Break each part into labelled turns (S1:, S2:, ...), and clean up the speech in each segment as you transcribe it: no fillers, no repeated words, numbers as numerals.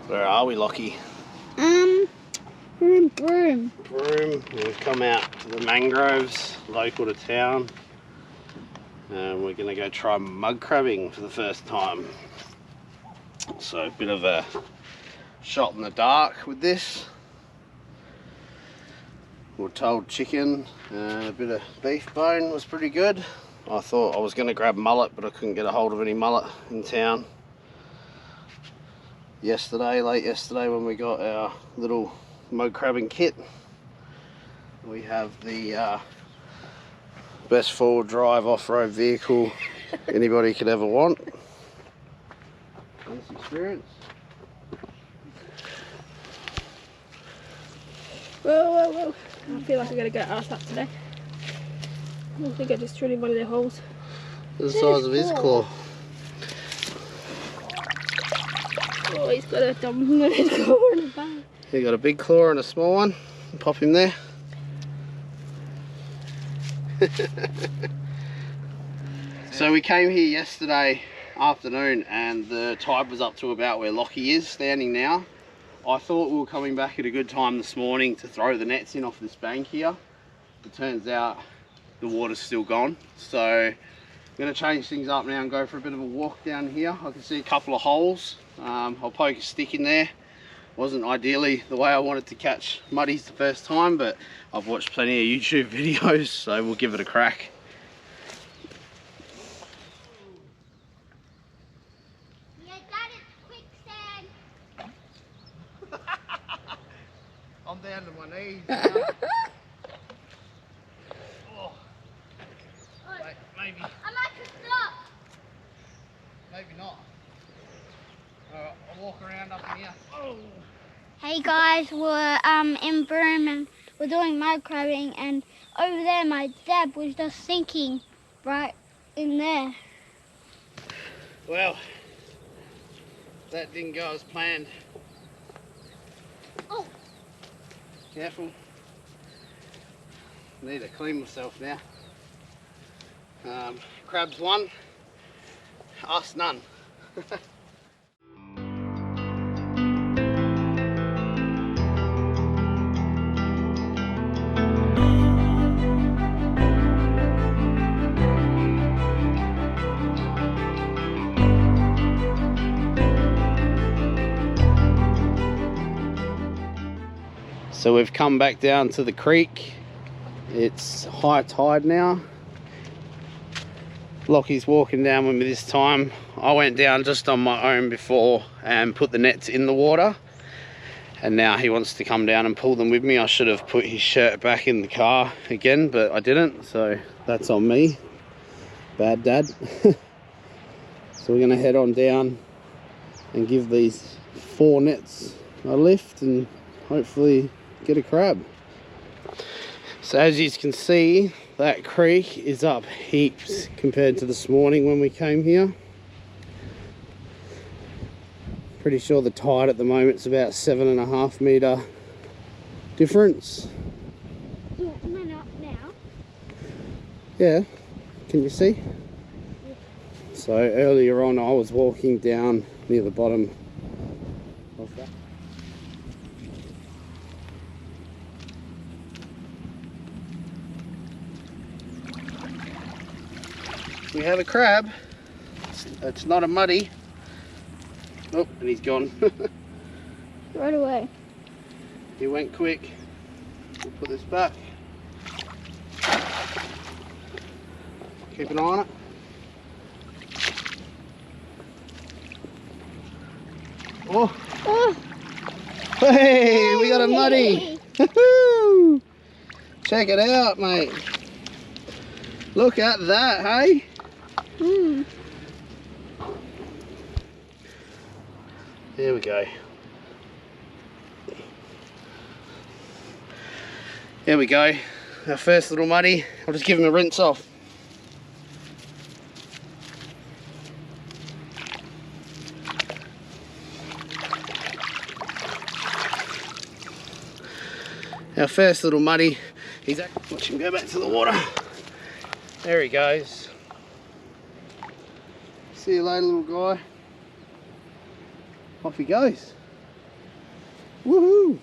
S1: Where are we, Lockie?
S2: We're in Broome.
S1: Broome. We've come out to the mangroves, local to town. And we're going to go try mud crabbing for the first time. So a bit of a shot in the dark with this. We're told chicken and a bit of beef bone was pretty good. I thought I was going to grab mullet, but I couldn't get a hold of any mullet in town. Late yesterday when we got our little mud crabbing kit, we have the best four-wheel drive off-road vehicle anybody could ever want. Nice experience.
S2: Whoa. I feel like I'm going to get ass up today. I think I just drilled in one of their holes.
S1: The size of his claw.
S2: Oh, he's got a dominant claw in the back.
S1: He got a big claw and a small one. Pop him there. So we came here yesterday afternoon and the tide was up to about where Lockie is standing now. I thought we were coming back at a good time this morning to throw the nets in off this bank here. It turns out the water's still gone. So I'm going to change things up now and go for a bit of a walk down here. I can see a couple of holes. I'll poke a stick in there. Wasn't ideally the way I wanted to catch muddies the first time, but I've watched plenty of YouTube videos, so we'll give it a crack.
S3: Yeah, Dad, it's quicksand.
S1: I'm down to my knees. Oh. Wait, maybe.
S3: I like to stop.
S1: Maybe not. Alright, I'll walk around up in here. Oh.
S3: Hey guys, we're in Broome and we're doing mud crabbing, and over there my dad was just sinking right in there.
S1: Well, that didn't go as planned.
S3: Oh.
S1: Careful. Need to clean myself now. Crabs one, us none. So we've come back down to the creek. It's high tide now. Lockie's walking down with me this time. I went down just on my own before and put the nets in the water. And now he wants to come down and pull them with me. I should have put his shirt back in the car again, but I didn't. So that's on me. Bad dad. So we're gonna head on down and give these 4 nets a lift and hopefully get a crab. So as you can see, that creek is up heaps compared to this morning when we came here. Pretty sure the tide at the moment is about 7.5 metre difference.
S3: Oh, am I not now?
S1: Yeah, can you see? So earlier on I was walking down near the bottom of that. We have a crab. It's not a muddy. Oh, and he's gone.
S2: Right away.
S1: He went quick. We'll put this back. Keep an eye on it. Oh!
S2: Oh.
S1: Hey, we got a muddy! Check it out, mate. Look at that, hey?
S2: Hmm.
S1: There we go. There we go. Our first little muddy. I'll just give him a rinse off. Our first little muddy. Watch him go back to the water. There he goes. See you later, little guy. Off he goes. Woohoo!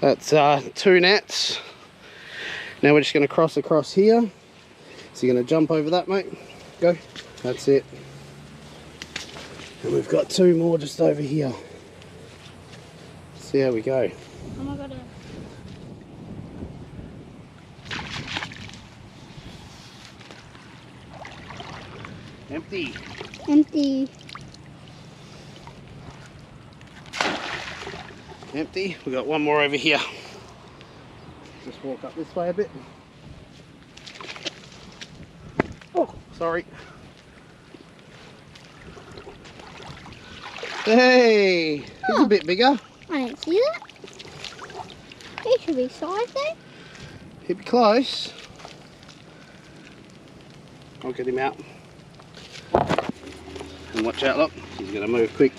S1: That's 2 nets. Now we're just going to cross across here. So you're going to jump over that, mate. Go. That's it. And we've got 2 more just over here. See how we go.
S3: Oh my god.
S1: Empty.
S3: Empty.
S1: Empty. We've got 1 more over here. Just walk up this way a bit. Oh, sorry. Hey, he's a bit bigger.
S3: I didn't see that. He should be sized though.
S1: He'd be close. I'll get him out. And watch out, look, he's going to move quick.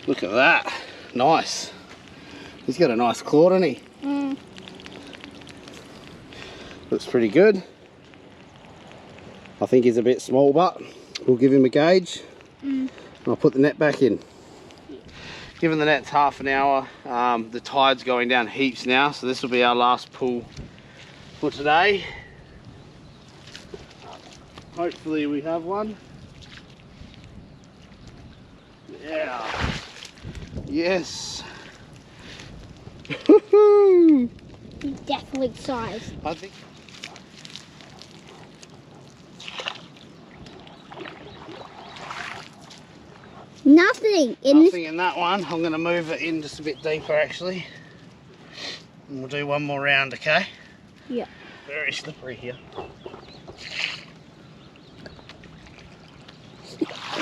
S1: Look at that. Nice. He's got a nice claw, doesn't he?
S3: Mm.
S1: Looks pretty good. I think he's a bit small, but we'll give him a gauge. And I'll put the net back in. Given the net's half an hour, the tide's going down heaps now, so this will be our last pull for today. Hopefully we have one. Yeah. Yes.
S3: He's definitely sized.
S1: I think.
S3: Nothing in
S1: Nothing in that one. I'm going to move it in just a bit deeper actually. And we'll do 1 more round, okay?
S3: Yeah.
S1: Very slippery here.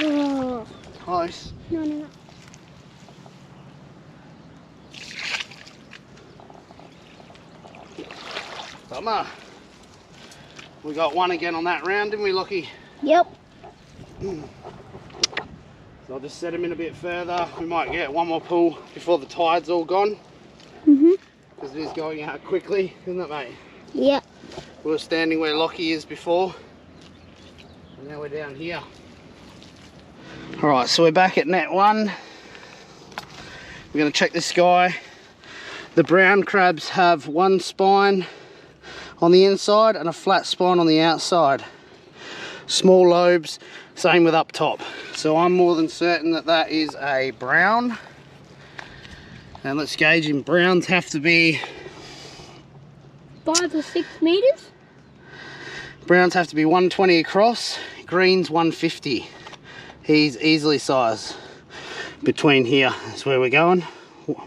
S3: Oh.
S1: Close.
S3: No.
S1: Bummer. We got 1 again on that round, didn't we, Lockie?
S3: Yep.
S1: So I'll just set him in a bit further. We might get 1 more pull before the tide's all gone. Because it is going out quickly, isn't it, mate?
S3: Yep.
S1: We were standing where Lockie is before. And now we're down here. Alright, so we're back at net 1. We're going to check this guy. The brown crabs have 1 spine on the inside and a flat spine on the outside. Small lobes, same with up top. So I'm more than certain that that is a brown. And let's gauge him. Browns have to be
S3: 5 or 6 meters.
S1: Browns have to be 120 across. Greens 150. He's easily sized. Between here is where we're going.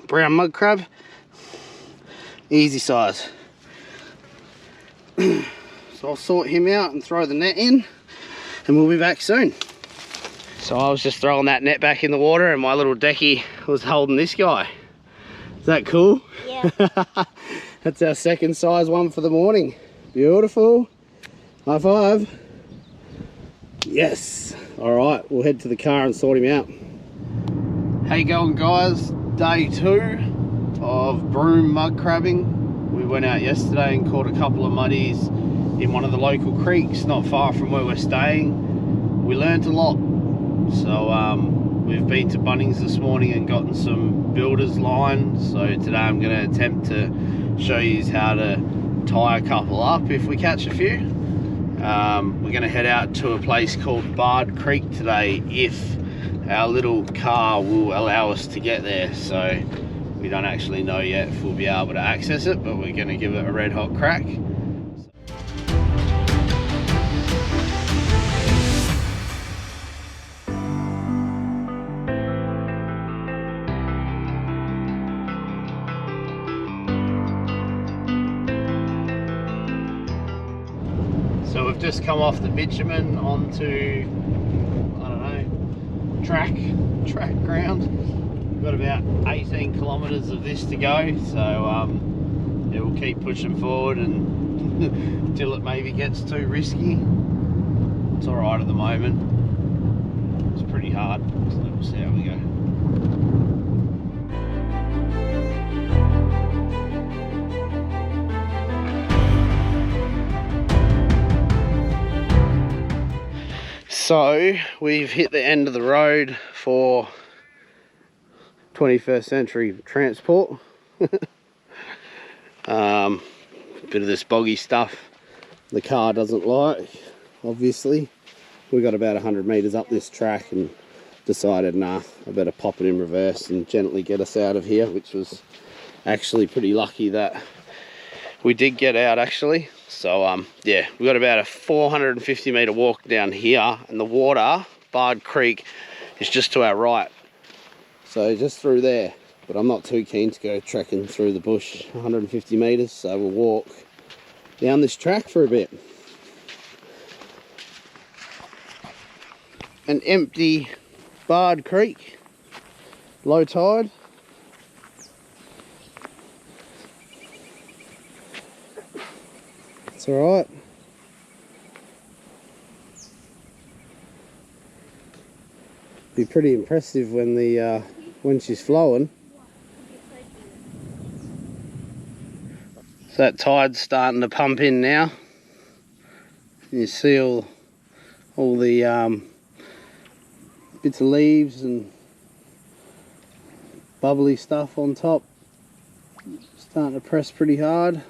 S1: Brown mud crab, easy size. So I'll sort him out and throw the net in, and we'll be back soon. So I was just throwing that net back in the water, and my little decky was holding this guy. Is that cool?
S3: Yeah.
S1: That's our second size one for the morning. Beautiful. High five. Yes. All right, we'll head to the car and sort him out. How you going, guys? Day 2 of broom mud crabbing. We went out yesterday and caught a couple of muddies in one of the local creeks not far from where we're staying. We learnt a lot. So we've been to Bunnings this morning and gotten some builder's line. So today I'm going to attempt to show you how to tie a couple up if we catch a few. We're going to head out to a place called Bard Creek today if our little car will allow us to get there. So we don't actually know yet if we'll be able to access it, but we're going to give it a red hot crack. So we've just come off the bitumen onto, I don't know, track ground. We've got about 18 kilometres of this to go, so yeah, we'll keep pushing forward and until it maybe gets too risky. It's alright at the moment. It's pretty hard, so we'll see how we go. So we've hit the end of the road for 21st century transport. Bit of this boggy stuff the car doesn't like, obviously. We got about 100 metres up this track and decided, nah, I better pop it in reverse and gently get us out of here, which was actually pretty lucky that we did get out actually. So yeah, we got about a 450 metre walk down here, and the water, Bard Creek, is just to our right. So just through there, but I'm not too keen to go trekking through the bush 150 metres, so we'll walk down this track for a bit. An empty Bard Creek, low tide. It's all right. Be pretty impressive when she's flowing. So that tide's starting to pump in now. You see all the bits of leaves and bubbly stuff on top. Starting to press pretty hard.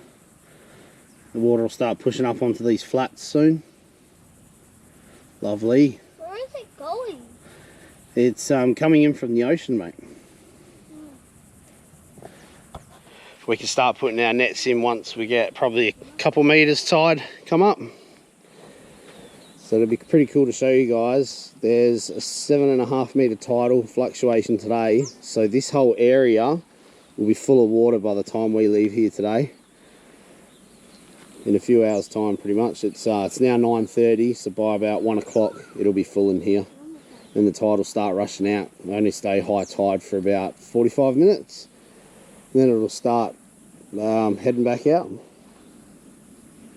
S1: The water will start pushing up onto these flats soon. Lovely.
S3: Where is it going?
S1: It's coming in from the ocean, mate. We can start putting our nets in once we get probably a couple metres tide come up. So it'll be pretty cool to show you guys. There's a 7.5 metre tidal fluctuation today. So this whole area will be full of water by the time we leave here today. In a few hours time pretty much. It's now 9:30, so by about 1 o'clock it'll be full in here. Then the tide will start rushing out. It'll only stay high tide for about 45 minutes. Then it'll start heading back out.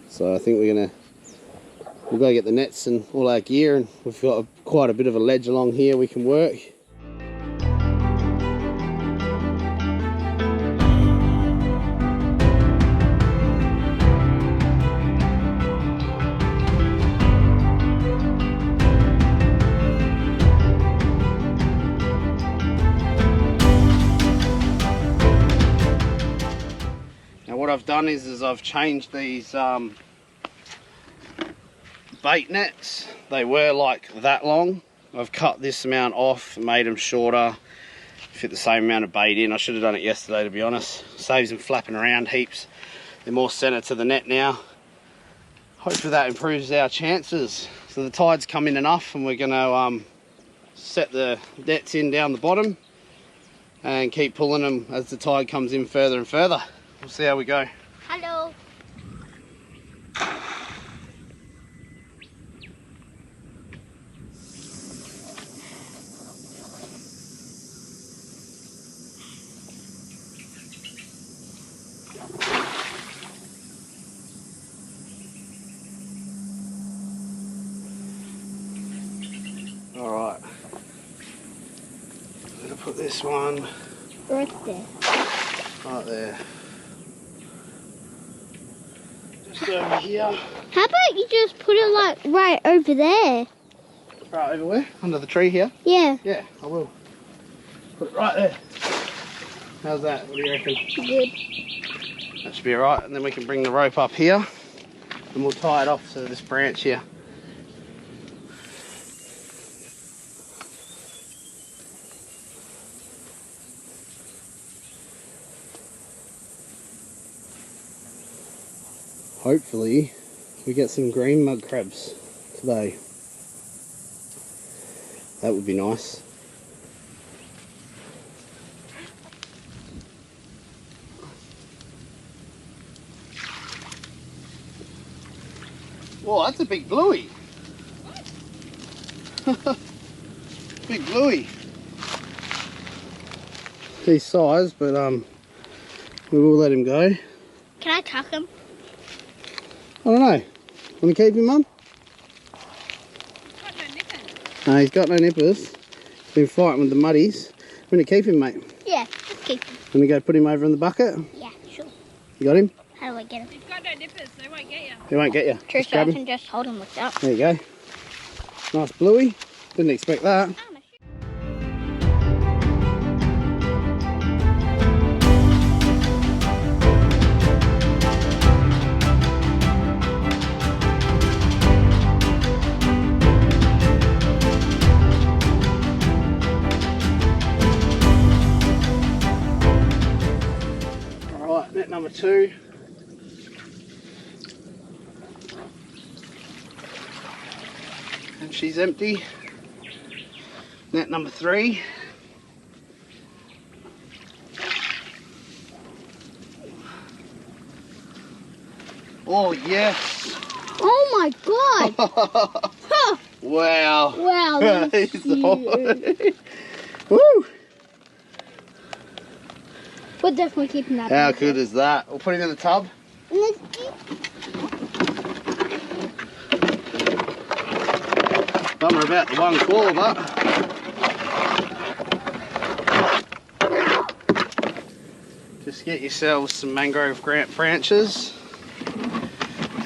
S1: So I think we'll go get the nets and all our gear, and we've got quite a bit of a ledge along here we can work. What I've done is I've changed these bait nets. They were like that long. I've cut this amount off, made them shorter, fit the same amount of bait in. I should have done it yesterday, to be honest. Saves them flapping around heaps. They're more centre to the net now. Hopefully that improves our chances. So the tide's come in enough, and we're going to set the nets in down the bottom and keep pulling them as the tide comes in further and further. We'll see how we go.
S3: Hello.
S1: All right. I'm going to put this one
S3: Right there.
S1: right there. Just over here.
S3: How about you just put it like right over there?
S1: Right over where? Under the tree here?
S3: Yeah.
S1: Yeah, I will. Put it right there. How's that? What do you reckon?
S3: Good.
S1: That should be alright, and then we can bring the rope up here and we'll tie it off to this branch here. Hopefully we get some green mud crabs today. That would be nice. Whoa, that's a big bluey. Big bluey. He's size, but we will let him go.
S3: Can I tuck him?
S1: I don't know. Want to keep him, Mum?
S2: He's got no nippers.
S1: No, he's got no nippers. He's been fighting with the muddies. Want to keep him, mate?
S3: Yeah, just keep him.
S1: Want to go put him over in the bucket?
S3: Yeah, sure.
S1: You got him?
S3: How do I get him?
S2: He's got no nippers, they won't get you.
S1: He won't get you.
S3: True,
S1: Just
S3: so I
S1: grab him.
S3: can just hold him like that.
S1: There you go. Nice bluey. Didn't expect that. Alright, net number 2. And she's empty. Net number 3. Oh yes!
S3: Oh my god! Huh.
S1: Wow!
S3: Wow, that's
S1: He's
S3: huge.
S1: Woo!
S3: We're definitely keeping that.
S1: How good is that? We'll put him in the tub. Bummer about the one claw, but just get yourselves some mangrove branches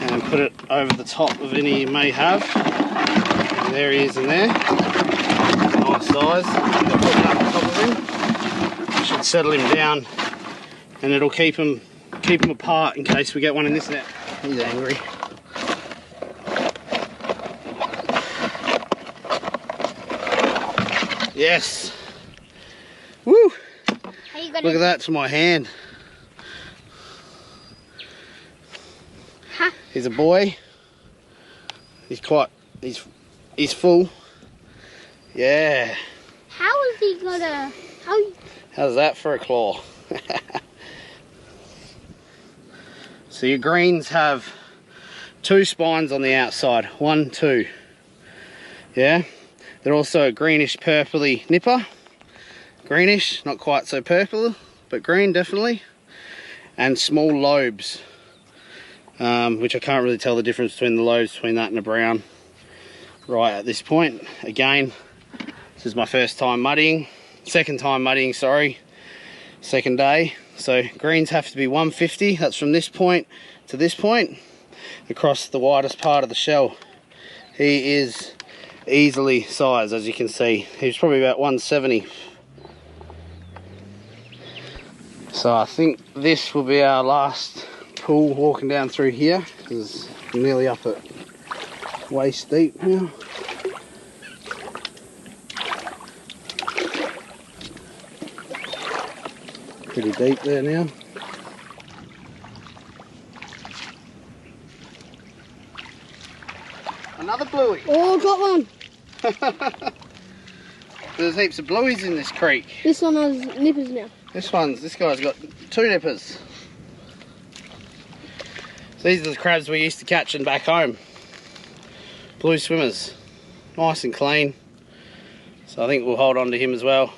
S1: and put it over the top of any you may have. And there he is in there. Nice size. Put it up the top of him. Should settle him down, and it'll keep him apart in case we get one in this net. He's angry. Yes. Woo! Look at that to my hand.
S3: Huh?
S1: He's a boy. He's full. Yeah.
S3: How is he gonna?
S1: How's that for a claw? So your greens have 2 spines on the outside. 1, 2. Yeah. They're also a greenish purpley nipper. Greenish, not quite so purple, but green definitely. And small lobes, which I can't really tell the difference between the lobes between that and a brown right at this point. Again, this is my first time muddying. Second time muddying, sorry. Second day. So greens have to be 150. That's from this point to this point across the widest part of the shell. He is easily sized, as you can see. He's probably about 170. So I think this will be our last pull walking down through here, because I'm nearly up at waist deep now. Pretty deep there now. Another bluey.
S2: Oh, got one.
S1: There's heaps of blueies in this creek.
S2: This one has nippers now.
S1: This guy's got 2 nippers. So these are the crabs we used to catching back home. Blue swimmers. Nice and clean. So I think we'll hold on to him as well.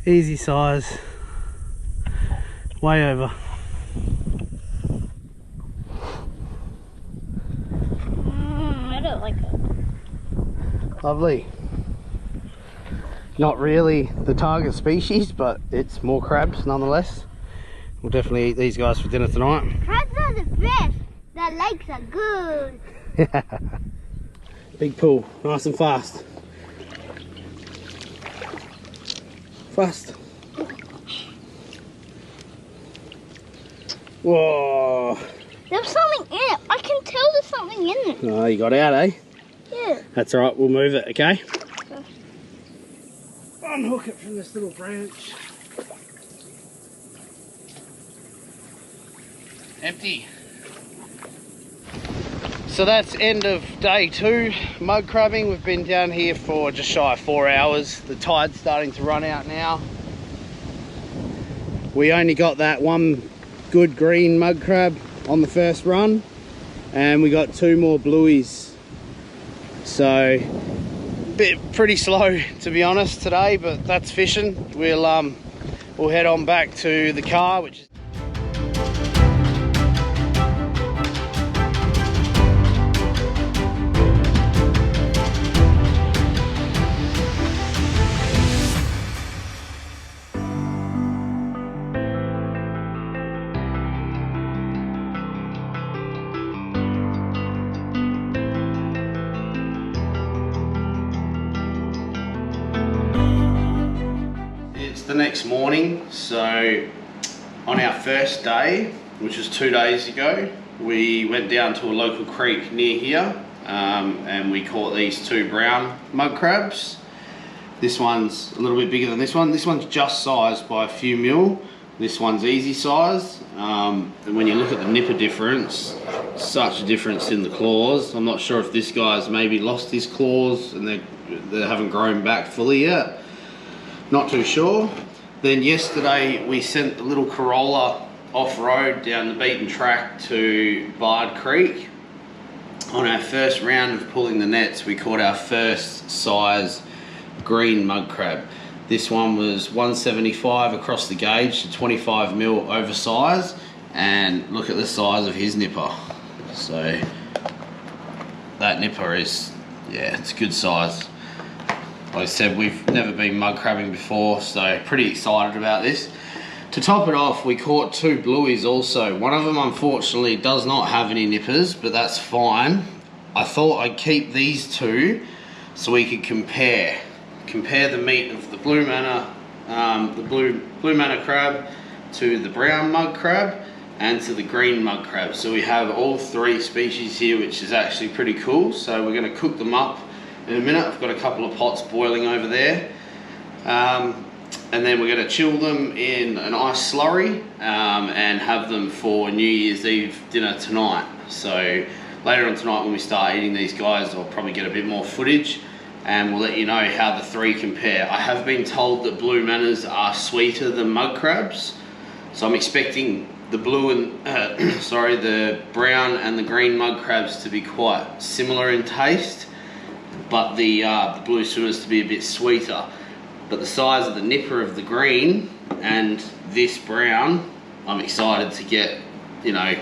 S1: Easy size. Way over.
S3: I don't like it.
S1: Lovely. Not really the target species, but it's more crabs nonetheless. We'll definitely eat these guys for dinner tonight.
S3: Crabs are the best. Their legs are good.
S1: Big pool, nice and fast. Fast. Whoa.
S3: There's something in it. I can tell there's something in it.
S1: Oh, you got out, eh?
S3: Yeah.
S1: That's all right, we'll move it, okay? Unhook it from this little branch. Empty. So that's end of day 2 mud crabbing. We've been down here for just shy of 4 hours. The tide's starting to run out now. We only got that one good green mud crab on the first run, and we got 2 more blueies. So pretty slow, to be honest, today, but that's fishing. We'll head on back to the car, which is the next morning. So on our first day, which was 2 days ago, we went down to a local creek near here and we caught these 2 brown mud crabs. This one's a little bit bigger than this one. This one's just sized by a few mil. This one's easy size. And when you look at the nipper difference, such a difference in the claws. I'm not sure if this guy's maybe lost his claws and they haven't grown back fully yet. Not too sure. Then yesterday we sent the little Corolla off-road down the beaten track to Bard Creek. On our first round of pulling the nets, we caught our first size green mud crab. This one was 175 across the gauge to 25 mil oversize, and look at the size of his nipper. So that nipper is, yeah, it's good size. Like I said, we've never been mud crabbing before, so pretty excited about this. To top it off, we caught 2 blueies also. One of them unfortunately does not have any nippers, but that's fine. I thought I'd keep these 2 so we could compare the meat of the blue manna, the blue manna crab to the brown mud crab and to the green mud crab. So we have all 3 species here, which is actually pretty cool. So we're going to cook them up in a minute. I've got a couple of pots boiling over there, and then we're going to chill them in an ice slurry and have them for New Year's Eve dinner tonight. So later on tonight when we start eating these guys, I'll probably get a bit more footage and we'll let you know how the 3 compare. I have been told that blue mannas are sweeter than mud crabs, so I'm expecting the blue and the brown and the green mud crabs to be quite similar in taste, but the blue swimmers to be a bit sweeter. But the size of the nipper of the green and this brown, I'm excited to get, you know, a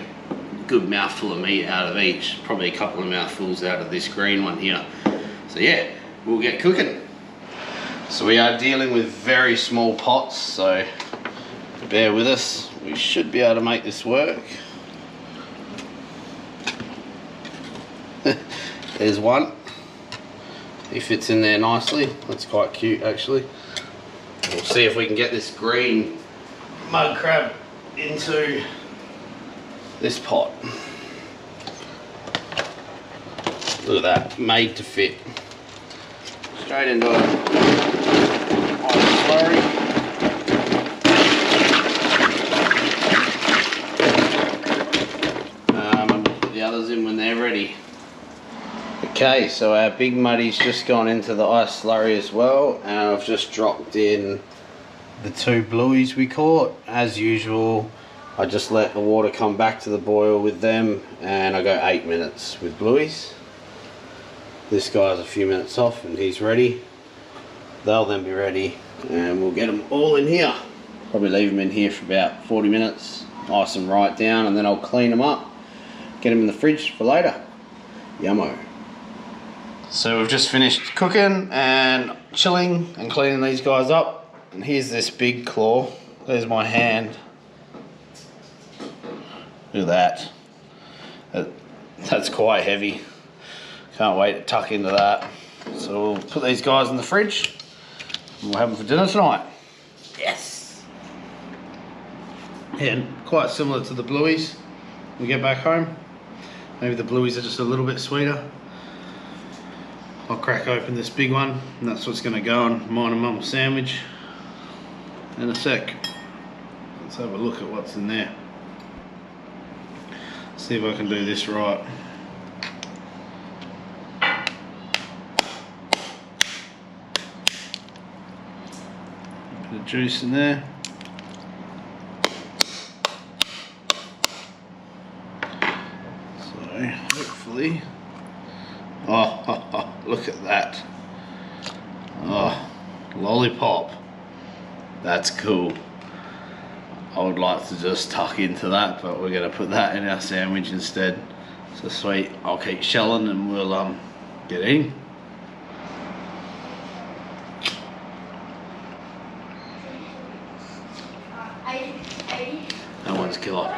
S1: good mouthful of meat out of each. Probably a couple of mouthfuls out of this green one here. So yeah, we'll get cooking. So we are dealing with very small pots, so bear with us. We should be able to make this work. There's one. He fits in there nicely. That's quite cute actually. We'll see if we can get this green mud crab into this pot. Look at that, made to fit. Straight into a slurry. And we'll put the others in when they're ready. Okay, so our big muddy's just gone into the ice slurry as well, and I've just dropped in the 2 blueies we caught. As usual, I just let the water come back to the boil with them, and I go 8 minutes with blueies. This guy's a few minutes off and he's ready. They'll then be ready and we'll get them all in here. Probably leave them in here for about 40 minutes, ice them right down, and then I'll clean them up, get them in the fridge for later. Yummo. So we've just finished cooking and chilling and cleaning these guys up, and here's this big claw. There's my hand. Look at that. That's quite heavy. Can't wait to tuck into that. So we'll put these guys in the fridge and we'll have them for dinner tonight. Yes! And quite similar to the blueies when we get back home. Maybe the blueies are just a little bit sweeter. I'll crack open this big one, and that's what's going to go on mine and Mum's sandwich in a sec. Let's have a look at what's in there. See if I can do this right. A bit of juice in there. So hopefully, oh, look at that. Oh, lollipop. That's cool. I would like to just tuck into that, but we're going to put that in our sandwich instead. So sweet. I'll keep shelling and we'll get in. That one's killer.